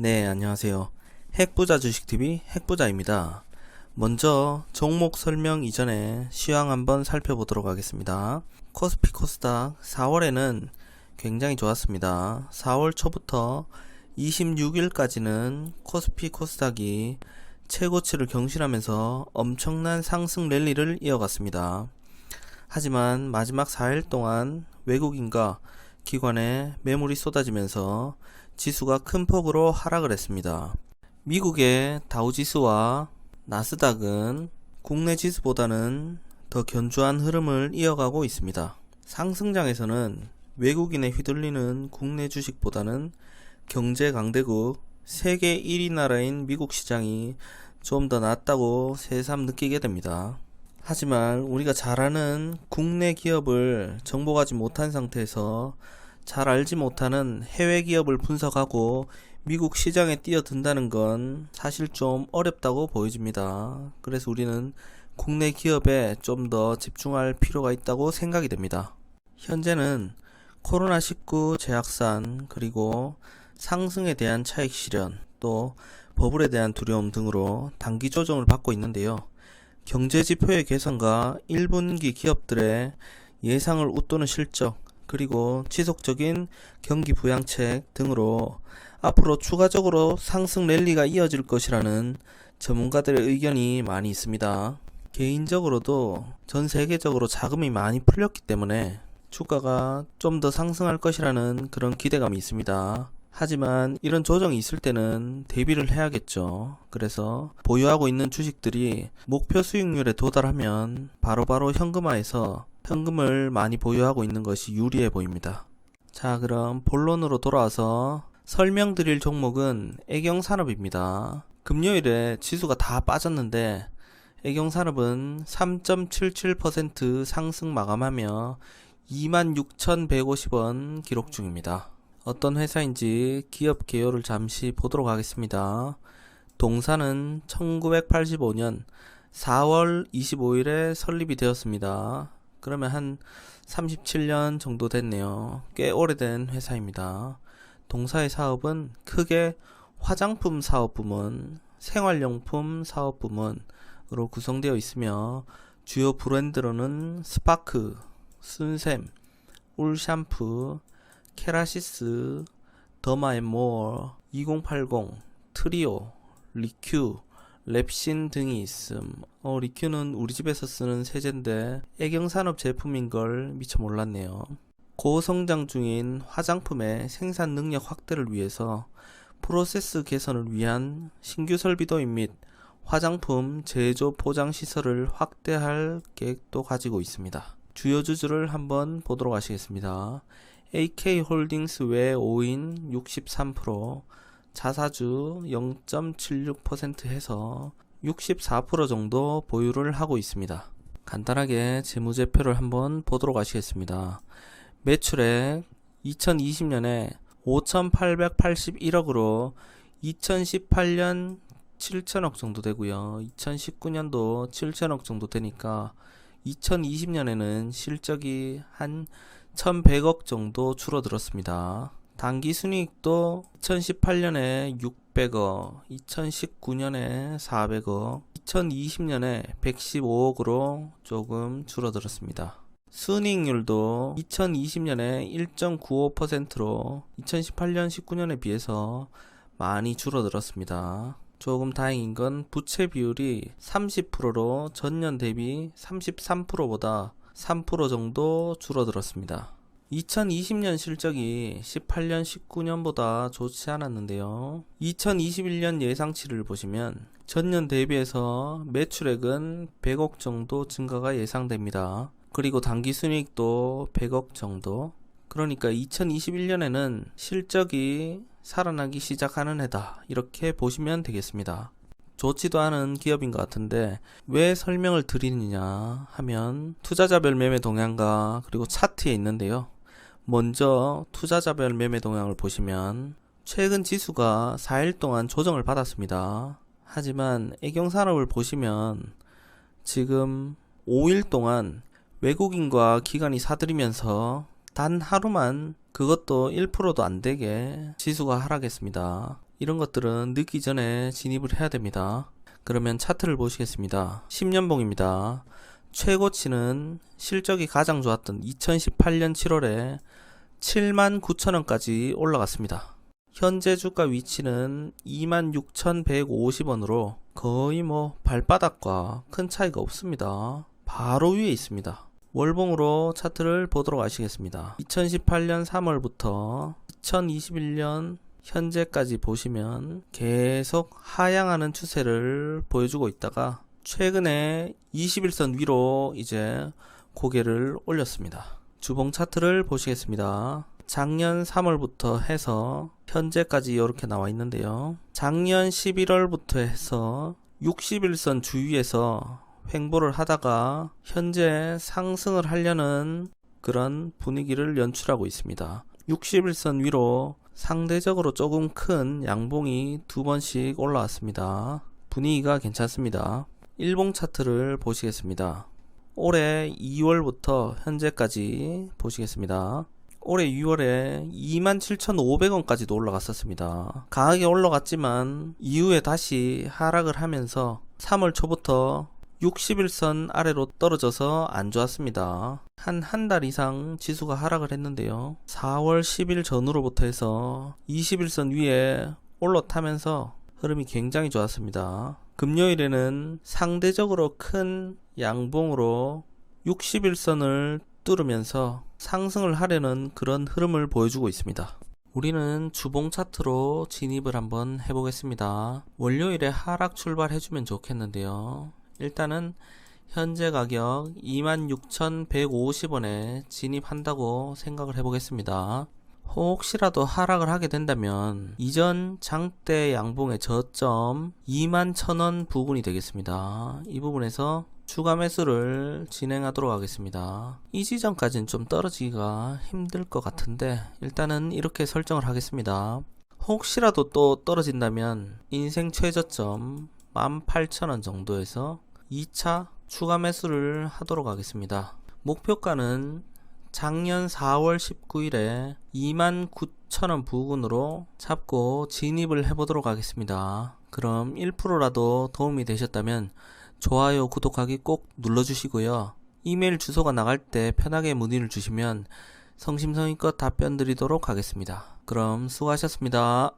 네, 안녕하세요. 핵부자 주식TV 핵부자입니다. 먼저 종목 설명 이전에 시황 한번 살펴보도록 하겠습니다. 코스피 코스닥 4월에는 굉장히 좋았습니다. 4월 초부터 26일까지는 코스피 코스닥이 최고치를 경신하면서 엄청난 상승 랠리를 이어갔습니다. 하지만 마지막 4일 동안 외국인과 기관의 매물이 쏟아지면서 지수가 큰 폭으로 하락을 했습니다. 미국의 다우지수와 나스닥은 국내 지수보다는 더 견조한 흐름을 이어가고 있습니다. 상승장에서는 외국인에 휘둘리는 국내 주식보다는 경제 강대국 세계 1위 나라인 미국 시장이 좀 더 낫다고 새삼 느끼게 됩니다. 하지만 우리가 잘 아는 국내 기업을 정복하지 못한 상태에서 잘 알지 못하는 해외 기업을 분석하고 미국 시장에 뛰어든다는 건 사실 좀 어렵다고 보여집니다. 그래서 우리는 국내 기업에 좀 더 집중할 필요가 있다고 생각이 됩니다. 현재는 코로나19 재확산 그리고 상승에 대한 차익 실현 또 버블에 대한 두려움 등으로 단기 조정을 받고 있는데요. 경제 지표의 개선과 1분기 기업들의 예상을 웃도는 실적 그리고 지속적인 경기 부양책 등으로 앞으로 추가적으로 상승 랠리가 이어질 것이라는 전문가들의 의견이 많이 있습니다. 개인적으로도 전 세계적으로 자금이 많이 풀렸기 때문에 주가가 좀 더 상승할 것이라는 그런 기대감이 있습니다. 하지만 이런 조정이 있을 때는 대비를 해야겠죠. 그래서 보유하고 있는 주식들이 목표 수익률에 도달하면 바로바로 현금화해서 현금을 많이 보유하고 있는 것이 유리해 보입니다. 자, 그럼 본론으로 돌아와서 설명드릴 종목은 애경산업입니다. 금요일에 지수가 다 빠졌는데 애경산업은 3.77% 상승 마감하며 26,150원 기록 중입니다. 어떤 회사인지 기업 개요를 잠시 보도록 하겠습니다. 동사는 1985년 4월 25일에 설립이 되었습니다. 그러면 한 37년 정도 됐네요. 꽤 오래된 회사입니다. 동사의 사업은 크게 화장품 사업 부문, 생활용품 사업 부문으로 구성되어 있으며 주요 브랜드로는 스파크, 순샘, 울샴푸, 케라시스, 더마앤모어, 2080, 트리오, 리큐, 랩신 등이 있음. 리큐는 우리 집에서 쓰는 세제인데 애경산업 제품인걸 미처 몰랐네요. 고성장 중인 화장품의 생산 능력 확대를 위해서 프로세스 개선을 위한 신규 설비도입 및 화장품 제조 포장 시설을 확대할 계획도 가지고 있습니다. 주요 주주를 한번 보도록 하시겠습니다. AK홀딩스 외 5인 63%, 자사주 0.76% 해서 64% 정도 보유를 하고 있습니다. 간단하게 재무제표를 한번 보도록 하시겠습니다. 매출액 2020년에 5,881억으로 2018년 7천억 정도 되고요. 2019년도 7천억 정도 되니까 2020년에는 실적이 한 1,100억 정도 줄어들었습니다. 당기순이익도 2018년에 600억, 2019년에 400억, 2020년에 115억으로 조금 줄어들었습니다. 순이익률도 2020년에 1.95%로 2018년 19년에 비해서 많이 줄어들었습니다. 조금 다행인 건 부채 비율이 30%로 전년 대비 33%보다 3% 정도 줄어들었습니다. 2020년 실적이 18년 19년보다 좋지 않았는데요. 2021년 예상치를 보시면 전년 대비해서 매출액은 100억 정도 증가가 예상됩니다. 그리고 당기순이익도 100억 정도. 그러니까 2021년에는 실적이 살아나기 시작하는 해다. 이렇게 보시면 되겠습니다. 좋지도 않은 기업인 것 같은데 왜 설명을 드리느냐 하면 투자자별 매매 동향과 그리고 차트에 있는데요. 먼저 투자자별 매매 동향을 보시면 최근 지수가 4일 동안 조정을 받았습니다. 하지만 애경산업을 보시면 지금 5일 동안 외국인과 기관이 사들이면서 단 하루만 그것도 1%도 안 되게 지수가 하락했습니다. 이런 것들은 늦기 전에 진입을 해야 됩니다. 그러면 차트를 보시겠습니다. 10년봉입니다. 최고치는 실적이 가장 좋았던 2018년 7월에 79,000원까지 올라갔습니다. 현재 주가 위치는 26,150원으로 거의 발바닥과 큰 차이가 없습니다. 바로 위에 있습니다. 월봉으로 차트를 보도록 하시겠습니다. 2018년 3월부터 2021년 현재까지 보시면 계속 하향하는 추세를 보여주고 있다가 최근에 21선 위로 이제 고개를 올렸습니다. 주봉 차트를 보시겠습니다. 작년 3월부터 해서 현재까지 이렇게 나와 있는데요. 작년 11월부터 해서 61선 주위에서 횡보를 하다가 현재 상승을 하려는 그런 분위기를 연출하고 있습니다. 61선 위로 상대적으로 조금 큰 양봉이 두 번씩 올라왔습니다. 분위기가 괜찮습니다. 일봉 차트를 보시겠습니다. 올해 2월부터 현재까지 보시겠습니다. 올해 6월에 27,500원까지도 올라갔었습니다. 강하게 올라갔지만 이후에 다시 하락을 하면서 3월 초부터 61선 아래로 떨어져서 안 좋았습니다. 한 달 이상 지수가 하락을 했는데요. 4월 10일 전후로부터 해서 21선 위에 올라타면서 흐름이 굉장히 좋았습니다. 금요일에는 상대적으로 큰 양봉으로 61선을 뚫으면서 상승을 하려는 그런 흐름을 보여주고 있습니다. 우리는 주봉 차트로 진입을 한번 해보겠습니다. 월요일에 하락 출발해주면 좋겠는데요. 일단은 현재 가격 26,150원에 진입한다고 생각을 해보겠습니다. 혹시라도 하락을 하게 된다면 이전 장대 양봉의 저점 21,000원 부근이 되겠습니다. 이 부분에서 추가 매수를 진행하도록 하겠습니다. 이 지점까지는 좀 떨어지기가 힘들 것 같은데 일단은 이렇게 설정을 하겠습니다. 혹시라도 또 떨어진다면 인생 최저점 18,000원 정도에서 2차 추가 매수를 하도록 하겠습니다. 목표가는 작년 4월 19일에 29,000원 부근으로 잡고 진입을 해보도록 하겠습니다. 그럼 1%라도 도움이 되셨다면 좋아요, 구독하기 꼭 눌러주시고요. 이메일 주소가 나갈 때 편하게 문의를 주시면 성심성의껏 답변 드리도록 하겠습니다. 그럼 수고하셨습니다.